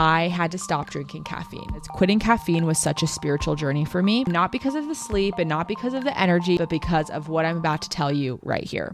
I had to stop drinking caffeine. Quitting caffeine was such a spiritual journey for me, not because of the sleep and not because of the energy, but because of what I'm about to tell you right here.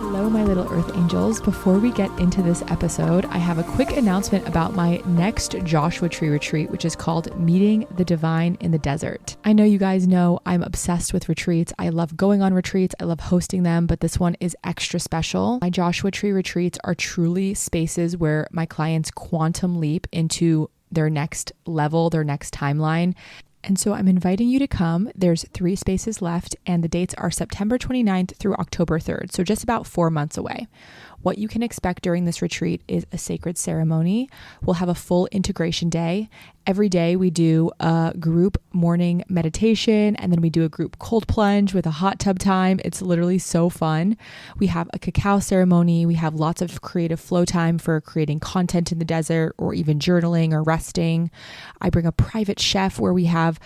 Hello, my little earth angels. Before we get into this episode, I have a quick announcement about my next Joshua Tree retreat, which is called Meeting the Divine in the Desert. I know you guys know I'm obsessed with retreats. I love going on retreats. I love hosting them, but this one is extra special. My Joshua Tree retreats are truly spaces where my clients quantum leap into their next level, their next timeline. And so I'm inviting you to come. There's 3 spaces left and the dates are September 29th through October 3rd. So just about 4 months away. What you can expect during this retreat is a sacred ceremony. We'll have a full integration day. Every day we do a group morning meditation and then we do a group cold plunge with a hot tub time. It's literally so fun. We have a cacao ceremony. We have lots of creative flow time for creating content in the desert or even journaling or resting. I bring a private chef where we have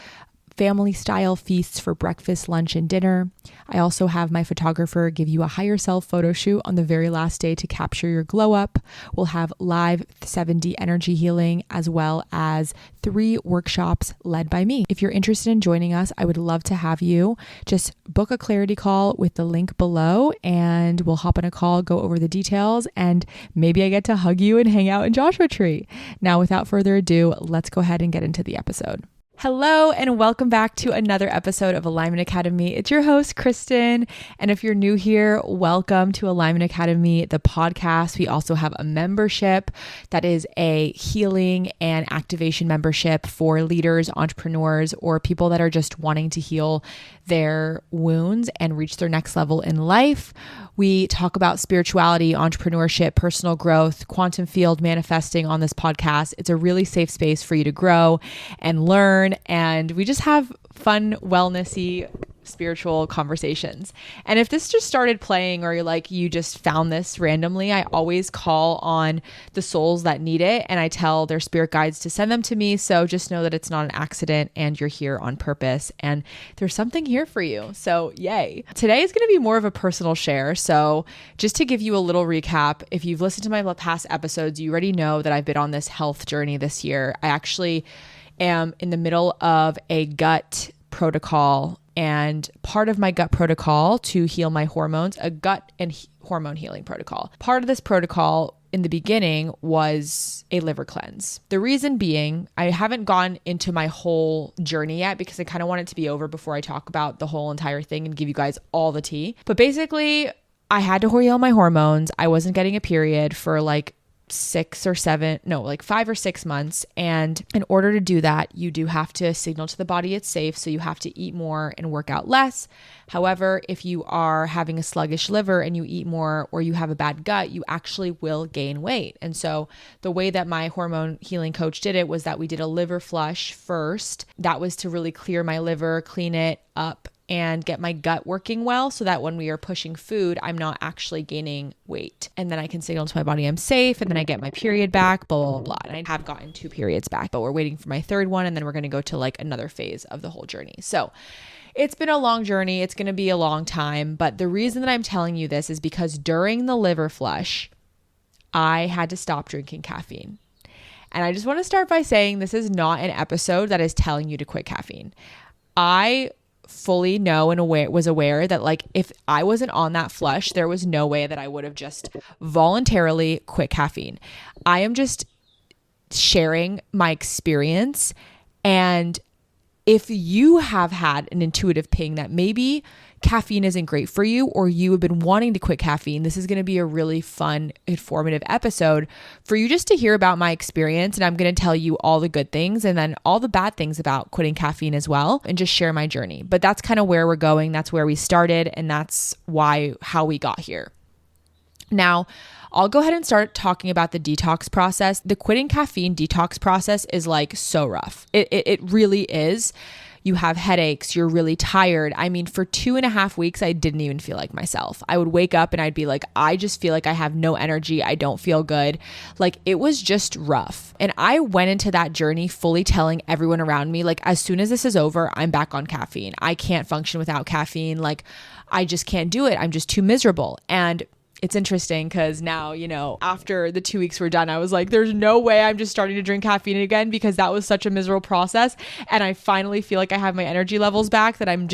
family style feasts for breakfast, lunch, and dinner. I also have my photographer give you a higher self photo shoot on the very last day to capture your glow up. We'll have live 7D energy healing as well as 3 workshops led by me. If you're interested in joining us, I would love to have you. Just book a clarity call with the link below and we'll hop on a call, go over the details, and maybe I get to hug you and hang out in Joshua Tree. Now, without further ado, let's go ahead and get into the episode. Hello and welcome back to another episode of Alignment Academy. It's your host, Kristen. And if you're new here, welcome to Alignment Academy, the podcast. We also have a membership that is a healing and activation membership for leaders, entrepreneurs, or people that are just wanting to heal their wounds and reach their next level in life. We talk about spirituality, entrepreneurship, personal growth, quantum field manifesting on this podcast. It's a really safe space for you to grow and learn. And we just have fun, wellnessy, spiritual conversations. And if this just started playing or you just found this randomly, I always call on the souls that need it and I tell their spirit guides to send them to me. So just know that it's not an accident and you're here on purpose and there's something here for you. So yay. Today is going to be more of a personal share. So just to give you a little recap, if you've listened to my past episodes, you already know that I've been on this health journey this year. I actually am in the middle of a gut protocol, and part of my gut protocol to heal my hormones, a gut and hormone healing protocol. Part of this protocol in the beginning was a liver cleanse. The reason being, I haven't gone into my whole journey yet because I kind of want it to be over before I talk about the whole entire thing and give you guys all the tea. But basically, I had to heal my hormones. I wasn't getting a period for 5 or 6 months. And in order to do that, you do have to signal to the body it's safe. So you have to eat more and work out less. However, if you are having a sluggish liver and you eat more or you have a bad gut, you actually will gain weight. And so the way that my hormone healing coach did it was that we did a liver flush first. That was to really clear my liver, clean it up, and get my gut working well so that when we are pushing food, I'm not actually gaining weight. And then I can signal to my body I'm safe, and then I get my period back, blah, blah, blah. And I have gotten 2 periods back, but we're waiting for my 3rd one, and then we're going to go to another phase of the whole journey. So it's been a long journey. It's going to be a long time. But the reason that I'm telling you this is because during the liver flush, I had to stop drinking caffeine. And I just want to start by saying this is not an episode that is telling you to quit caffeine. I fully know and was aware that if I wasn't on that flush, there was no way that I would have just voluntarily quit caffeine. I am just sharing my experience. And if you have had an intuitive ping that maybe caffeine isn't great for you or you have been wanting to quit caffeine, this is going to be a really fun, informative episode for you just to hear about my experience. And I'm going to tell you all the good things and then all the bad things about quitting caffeine as well, and just share my journey. But that's kind of where we're going. That's where we started. And that's how we got here. Now, I'll go ahead and start talking about the detox process. The quitting caffeine detox process is so rough. It really is. you have headaches, you're really tired. I mean, for 2.5 weeks, I didn't even feel like myself. I would wake up and I'd be like, I just feel like I have no energy. I don't feel good. Like, it was just rough. And I went into that journey fully telling everyone around me, like, as soon as this is over, I'm back on caffeine. I can't function without caffeine. Like, I just can't do it. I'm just too miserable. And it's interesting because now, after the 2 weeks were done, I was like, there's no way I'm just starting to drink caffeine again, because that was such a miserable process. And I finally feel like I have my energy levels back, that I'm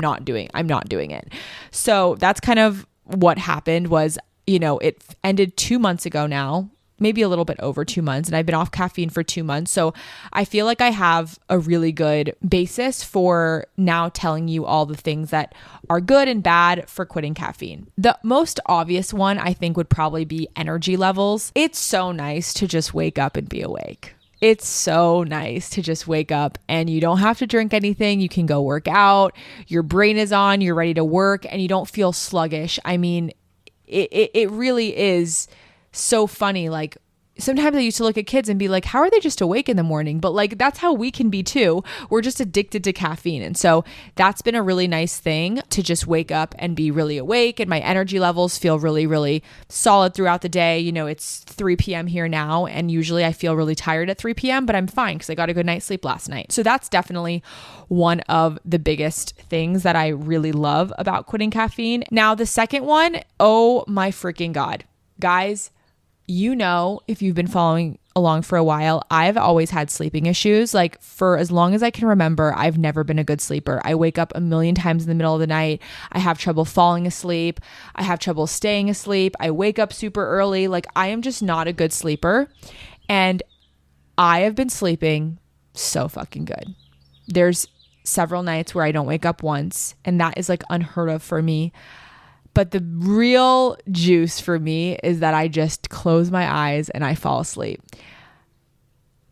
not doing it. So that's kind of what happened was, it ended 2 months ago now, maybe a little bit over 2 months, and I've been off caffeine for 2 months. So I feel like I have a really good basis for now telling you all the things that are good and bad for quitting caffeine. The most obvious one, I think, would probably be energy levels. It's so nice to just wake up and be awake. It's so nice to just wake up and you don't have to drink anything. You can go work out. Your brain is on, you're ready to work, and you don't feel sluggish. I mean, it really is so funny. Like, sometimes I used to look at kids and be like, how are they just awake in the morning? But like, that's how we can be too. We're just addicted to caffeine. And so that's been a really nice thing, to just wake up and be really awake, and my energy levels feel really, really solid throughout the day. It's 3 p.m. here now, and usually I feel really tired at 3 p.m., but I'm fine because I got a good night's sleep last night. So that's definitely one of the biggest things that I really love about quitting caffeine. Now, the second one, oh my freaking God. Guys, if you've been following along for a while, I've always had sleeping issues. Like, for as long as I can remember, I've never been a good sleeper. I wake up a million times in the middle of the night. I have trouble falling asleep. I have trouble staying asleep. I wake up super early. Like, I am just not a good sleeper. And I have been sleeping so fucking good. There's several nights where I don't wake up once, and that is like unheard of for me. But the real juice for me is that I just close my eyes and I fall asleep.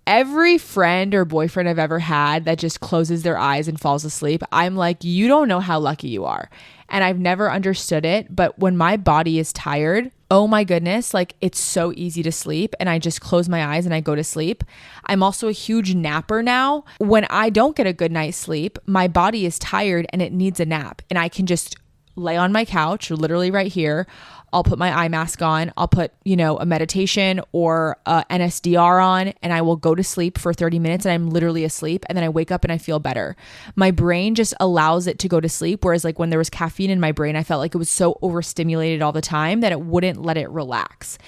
Every friend or boyfriend I've ever had that just closes their eyes and falls asleep, I'm like, you don't know how lucky you are. And I've never understood it. But when my body is tired, oh my goodness, like, it's so easy to sleep, and I just close my eyes and I go to sleep. I'm also a huge napper now. When I don't get a good night's sleep, my body is tired and it needs a nap, and I can just lay on my couch, literally right here. I'll put my eye mask on. I'll put, a meditation or NSDR on, and I will go to sleep for 30 minutes, and I'm literally asleep. And then I wake up and I feel better. My brain just allows it to go to sleep. Whereas like when there was caffeine in my brain, I felt like it was so overstimulated all the time that it wouldn't let it relax.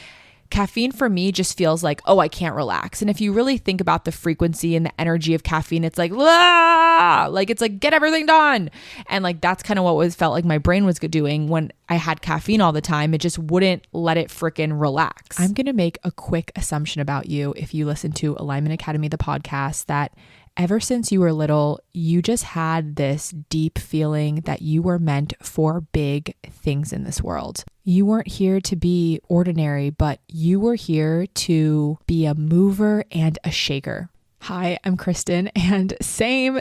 Caffeine for me just feels like, oh, I can't relax. And if you really think about the frequency and the energy of caffeine, it's like, it's like, get everything done. And like, that's kind of what felt like my brain was doing when I had caffeine all the time. It just wouldn't let it freaking relax. I'm going to make a quick assumption about you if you listen to Alignment Academy, the podcast, that ever since you were little, you just had this deep feeling that you were meant for big things in this world. You weren't here to be ordinary, but you were here to be a mover and a shaker. Hi, I'm Kristen, and same.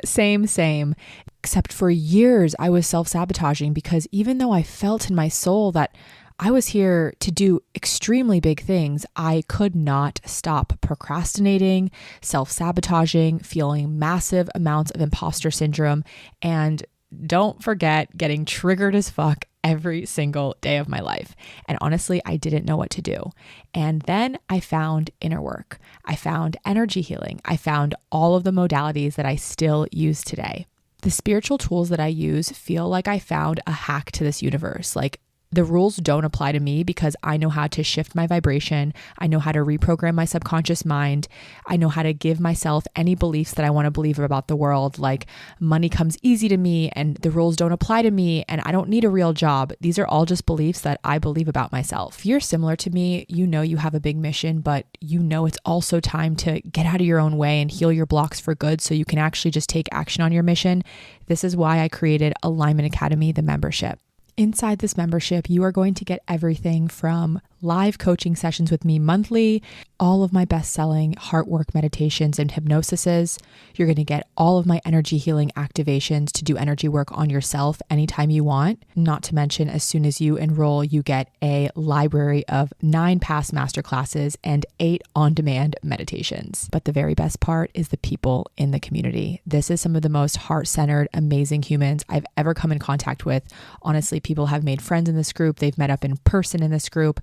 Except for years, I was self-sabotaging, because even though I felt in my soul that I was here to do extremely big things, I could not stop procrastinating, self-sabotaging, feeling massive amounts of imposter syndrome, and don't forget, getting triggered as fuck every single day of my life. And honestly, I didn't know what to do. And then I found inner work. I found energy healing. I found all of the modalities that I still use today. The spiritual tools that I use feel like I found a hack to this universe. Like, the rules don't apply to me because I know how to shift my vibration. I know how to reprogram my subconscious mind. I know how to give myself any beliefs that I want to believe about the world, like money comes easy to me and the rules don't apply to me and I don't need a real job. These are all just beliefs that I believe about myself. If you're similar to me, you know you have a big mission, but you know it's also time to get out of your own way and heal your blocks for good so you can actually just take action on your mission. This is why I created Alignment Academy, the membership. Inside this membership, you are going to get everything from live coaching sessions with me monthly, all of my best-selling heart work meditations and hypnosises. You're going to get all of my energy healing activations to do energy work on yourself anytime you want. Not to mention, as soon as you enroll, you get a library of 9 past masterclasses and 8 on-demand meditations. But the very best part is the people in the community. This is some of the most heart-centered, amazing humans I've ever come in contact with. Honestly, people have made friends in this group. They've met up in person in this group.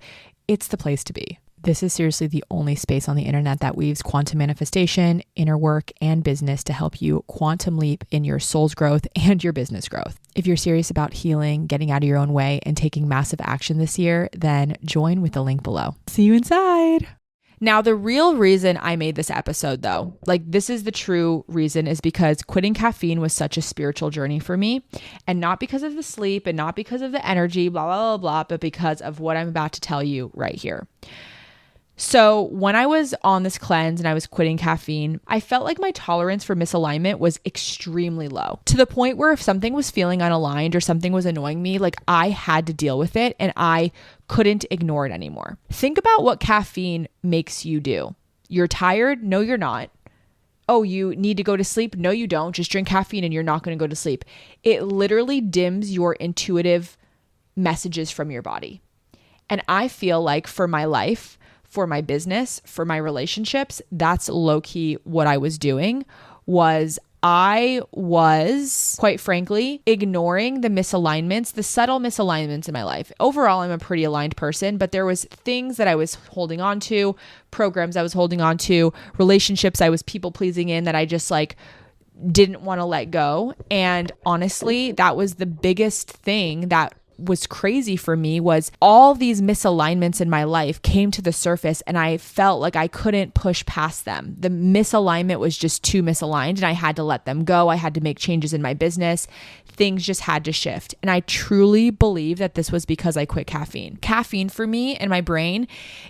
It's the place to be. This is seriously the only space on the internet that weaves quantum manifestation, inner work, and business to help you quantum leap in your soul's growth and your business growth. If you're serious about healing, getting out of your own way, and taking massive action this year, then join with the link below. See you inside. Now, the real reason I made this episode, though, this is the true reason, is because quitting caffeine was such a spiritual journey for me, and not because of the sleep and not because of the energy, blah, blah, blah, blah, but because of what I'm about to tell you right here. So when I was on this cleanse and I was quitting caffeine, I felt like my tolerance for misalignment was extremely low, to the point where if something was feeling unaligned or something was annoying me, I had to deal with it and I couldn't ignore it anymore. Think about what caffeine makes you do. You're tired? No, you're not. Oh, you need to go to sleep? No, you don't. Just drink caffeine and you're not going to go to sleep. It literally dims your intuitive messages from your body. And I feel like for my life, for my business, for my relationships, that's low-key what I was doing. I was, quite frankly, ignoring the misalignments, the subtle misalignments in my life. Overall, I'm a pretty aligned person, but there was things that I was holding on to, programs I was holding on to, relationships I was people-pleasing in that I just didn't want to let go. And honestly, that was the biggest thing that was crazy for me, was all these misalignments in my life came to the surface and I felt like I couldn't push past them. The misalignment was just too misaligned and I had to let them go. I had to make changes in my business. Things just had to shift. And I truly believe that this was because I quit caffeine. Caffeine for me and my brain,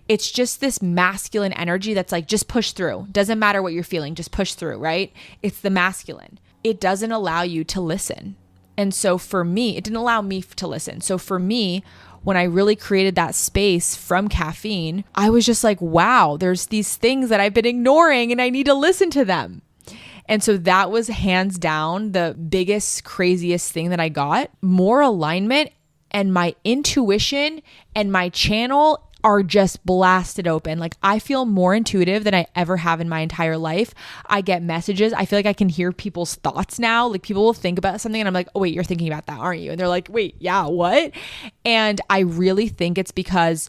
it's just this masculine energy that's just push through. Doesn't matter what you're feeling, just push through, right? It's the masculine. It doesn't allow you to listen. And so for me, it didn't allow me to listen. So for me, when I really created that space from caffeine, I was just wow, there's these things that I've been ignoring and I need to listen to them. And so that was hands down the biggest, craziest thing that I got. More alignment, and my intuition and my channel are just blasted open. I feel more intuitive than I ever have in my entire life. I get messages. I feel like I can hear people's thoughts now. People will think about something and I'm like, oh wait, you're thinking about that, aren't you? And they're like, wait, yeah, what? And I really think it's because,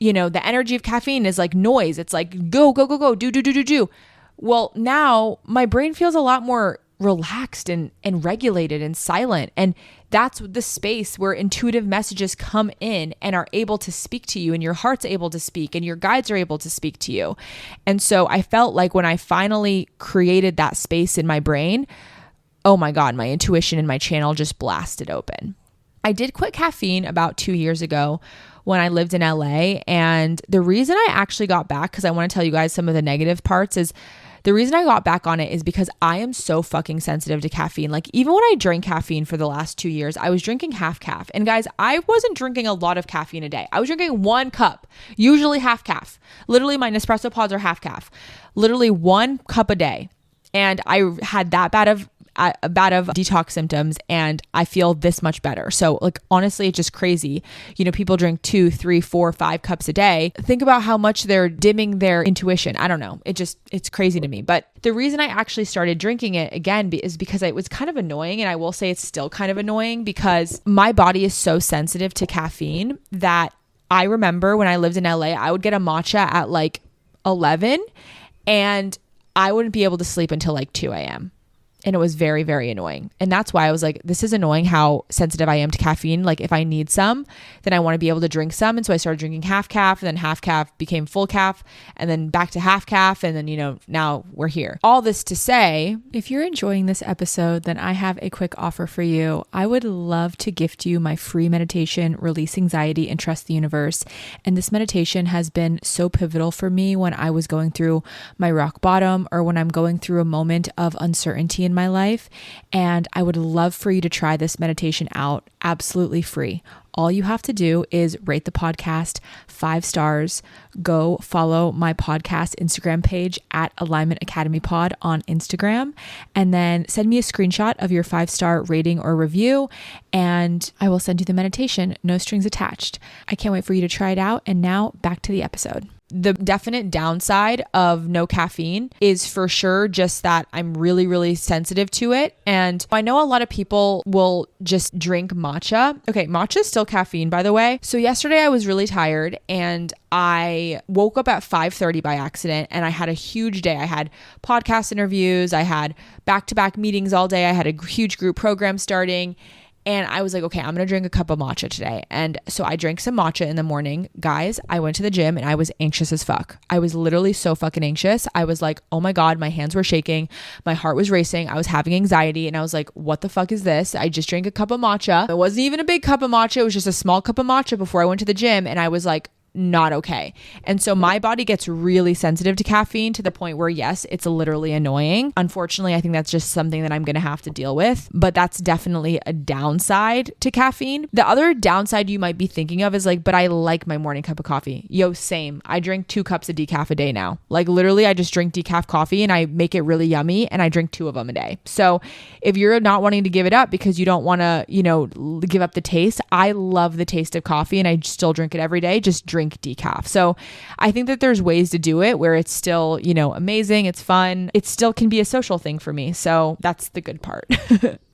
the energy of caffeine is noise. It's go, go, go, go, do. Well, now my brain feels a lot more relaxed and regulated and silent. And that's the space where intuitive messages come in and are able to speak to you, and your heart's able to speak and your guides are able to speak to you. And so I felt like when I finally created that space in my brain, oh my God, my intuition and my channel just blasted open. I did quit caffeine about 2 years ago when I lived in LA. And the reason I actually got back, because I want to tell you guys some of the negative parts, is the reason I got back on it is because I am so fucking sensitive to caffeine. Even when I drank caffeine for the last 2 years, I was drinking half calf. And guys, I wasn't drinking a lot of caffeine a day. I was drinking 1 cup, usually half calf. Literally, my Nespresso pods are half calf. Literally 1 cup a day. And I had that bad of detox symptoms, and I feel this much better. So honestly, it's just crazy. People drink 2, 3, 4, 5 cups a day. Think about how much they're dimming their intuition. I don't know. It's crazy to me. But the reason I actually started drinking it again is because it was kind of annoying. And I will say it's still kind of annoying because my body is so sensitive to caffeine that I remember when I lived in LA, I would get a matcha at 11 and I wouldn't be able to sleep until 2 a.m. And it was very, very annoying. And that's why I was like, this is annoying how sensitive I am to caffeine. If I need some, then I want to be able to drink some. And so I started drinking half calf, and then half calf became full calf, and then back to half calf. And then, now we're here. All this to say, if you're enjoying this episode, then I have a quick offer for you. I would love to gift you my free meditation, Release Anxiety and Trust the Universe. And this meditation has been so pivotal for me when I was going through my rock bottom, or when I'm going through a moment of uncertainty in my life. And I would love for you to try this meditation out absolutely free. All you have to do is rate the podcast 5 stars, go follow my podcast Instagram page at Alignment Academy Pod on Instagram, and then send me a screenshot of your 5-star rating or review, and I will send you the meditation, no strings attached. I can't wait for you to try it out. And now back to the episode. The definite downside of no caffeine is for sure just that I'm really, really sensitive to it. And I know a lot of people will just drink matcha. Okay, matcha is still caffeine, by the way. So yesterday I was really tired and I woke up at 5:30 by accident and I had a huge day. I had podcast interviews. I had back-to-back meetings all day. I had a huge group program starting. And I was like, okay, I'm going to drink a cup of matcha today. And so I drank some matcha in the morning. Guys, I went to the gym and I was anxious as fuck. I was literally so fucking anxious. I was like, oh my God, my hands were shaking. My heart was racing. I was having anxiety. And I was like, what the fuck is this? I just drank a cup of matcha. It wasn't even a big cup of matcha. It was just a small cup of matcha before I went to the gym. And I was like, not okay. And so my body gets really sensitive to caffeine to the point where, yes, it's literally annoying. Unfortunately, I think that's just something that I'm going to have to deal with, but that's definitely a downside to caffeine. The other downside you might be thinking of is like, but I like my morning cup of coffee. Yo, same. I drink 2 cups of decaf a day now. Like literally I just drink decaf coffee and I make it really yummy and I drink 2 of them a day. So if you're not wanting to give it up because you don't want to, give up the taste, I love the taste of coffee and I still drink it every day. Just drink decaf. So I think that there's ways to do it where it's still, amazing. It's fun. It still can be a social thing for me. So that's the good part.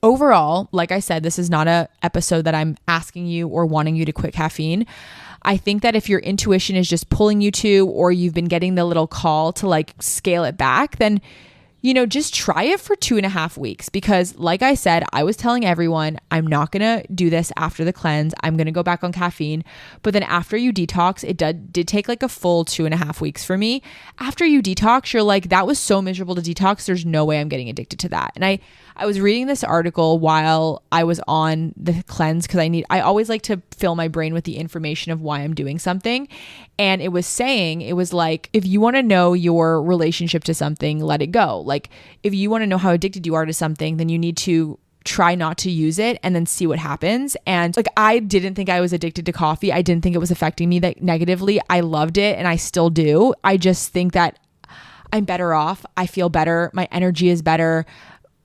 Overall, like I said, this is not a episode that I'm asking you or wanting you to quit caffeine. I think that if your intuition is just pulling you to, or you've been getting the little call to like scale it back, then just try it for 2.5 weeks, because like I said, I was telling everyone, I'm not going to do this after the cleanse. I'm going to go back on caffeine. But then after you detox, it did take like a full 2.5 weeks for me. After you detox, you're like, that was so miserable to detox. There's no way I'm getting addicted to that. And I was reading this article while I was on the cleanse because I always like to fill my brain with the information of why I'm doing something. And it was like, if you want to know your relationship to something, let it go. Like if you want to know how addicted you are to something, then you need to try not to use it and then see what happens. And like, I didn't think I was addicted to coffee. I didn't think it was affecting me that negatively. I loved it and I still do. I just think that I'm better off. I feel better. My energy is better.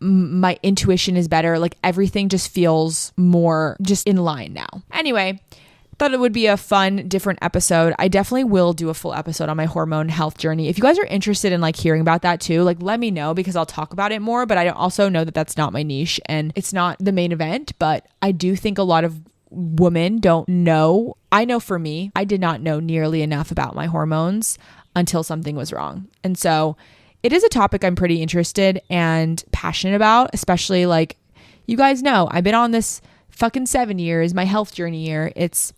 My intuition is better. Like everything just feels more just in line now. Anyway, thought it would be a fun, different episode. I definitely will do a full episode on my hormone health journey. If you guys are interested in like hearing about that too, like let me know because I'll talk about it more, but I also know that that's not my niche and it's not the main event, but I do think a lot of women don't know. I know for me, I did not know nearly enough about my hormones until something was wrong. And so it is a topic I'm pretty interested and passionate about, especially like you guys know, I've been on this fucking 7 years, my health journey year. It's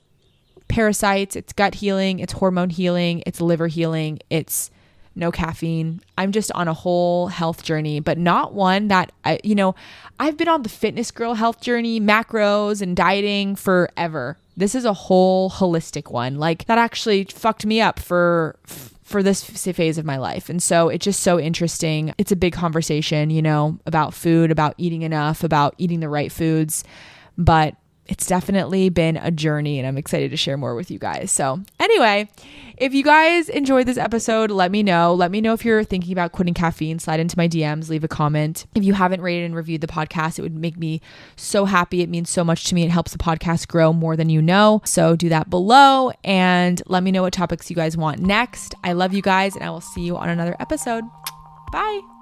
parasites, it's gut healing, it's hormone healing, it's liver healing, it's no caffeine. I'm just on a whole health journey, but not one that I've been on the fitness girl health journey, macros and dieting forever. This is a whole holistic one. Like that actually fucked me up for this phase of my life. And so it's just so interesting. It's a big conversation, about food, about eating enough, about eating the right foods, but it's definitely been a journey and I'm excited to share more with you guys. So anyway, if you guys enjoyed this episode, let me know. Let me know if you're thinking about quitting caffeine. Slide into my DMs, leave a comment. If you haven't rated and reviewed the podcast, it would make me so happy. It means so much to me. It helps the podcast grow more than you know. So do that below and let me know what topics you guys want next. I love you guys and I will see you on another episode. Bye.